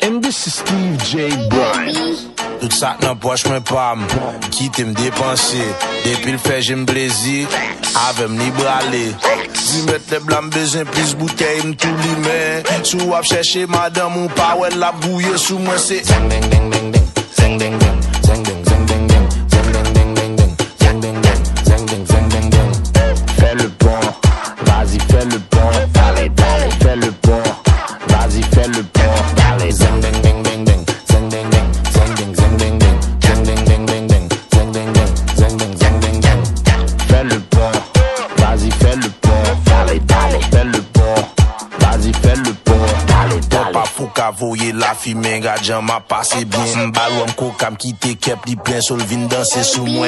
And this is Steve J. Brown. Tout ça nan poche mwen pam, quitte me dépenser. Depuis le fait j'aime plaisir, avec m'ni brale. Si mette les blancs besoin plus bouteille m'tou li men. Sou ap chercher madame ou pa wè la bouille sous moi c'est zeng ding ding ding ding, zeng ding ding, zeng ding zeng ding ding, zeng ding ding ding ding, zeng ding ding, zeng ding zeng ding ding. Fais le pont, vas-y fais le pont, allez allez fais le pont, vas-y fais le pont, allez zeng ding ding ding ding, zeng ding ding, zeng ding zeng ding ding, zeng ding ding ding ding, zeng ding ding, zeng ding zeng ding ding. Fais le pont, vas-y fais le pont, allez allez fais le pont, vas-y fais le pont, allez allez. Pas fou qu'à voyer la fille mais gadjan m'a passé bien. M'bal ou m'coca m'quitte kep li plein sol vin danser sous moi.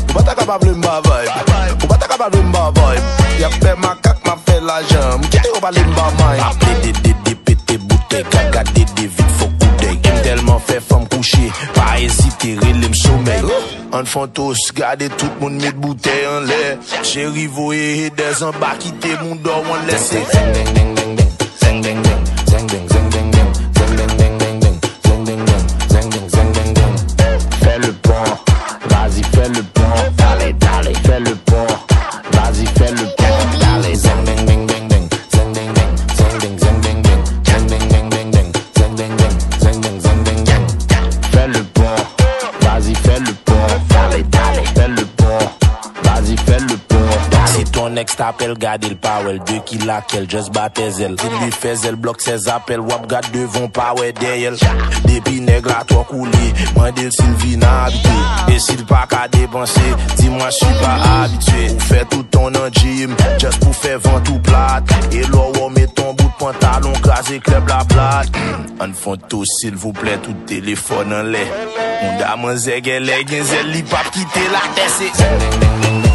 Ou pas ta capable m'ba vibe, ou pas ta capable m'ba vibe. Y'a fait ma cac m'a fait la jambe, m'quitte ou pas m'ba mind. Appelé des pété bouteille, gaga des vite faut coup d'œil. Aime tellement fait femme coucher, pas hésiter relève sommeil. En font tous, garder tout le monde met bouteille en l'air. Chéri voyer des en bas quitter mon dos on laisse. Zeng ding ding ding ding, zeng ding ding, zeng ding zeng ding ding, zeng ding ding ding ding, zeng ding ding, zeng ding zeng ding ding. Fais le pont, vas-y fais le pont, allez allez fais le pont, vas-y fais le pont, allez Zeng ding ding ding ding, zeng ding ding, zeng ding zeng ding ding, zeng ding ding ding ding, zeng ding ding, zeng ding zeng ding ding. fais le pont, vas-y fais le pont, allez allez fais le pont, vas-y fais le pont. Si ton ex t'appelle, garde le power, deux qui la qu'elle just bat tes ailes. Il lui fait elle bloque ses appels, wap garde devant power derrière. Depuis nègre à toi coulé, mandel Sylvina habitué. Et s'il pas qu'à dépenser, dis-moi je suis pas habitué. Ou fait tout ton en gym, just pour faire vent tout plate. Et là on met ton bout de pantalon, crasé club la plate. En font tous s'il vous plaît, tout téléphone en l'air. On dame zègue, les gains, li pas quitter la tête, c'est zeng ding ding ding ding.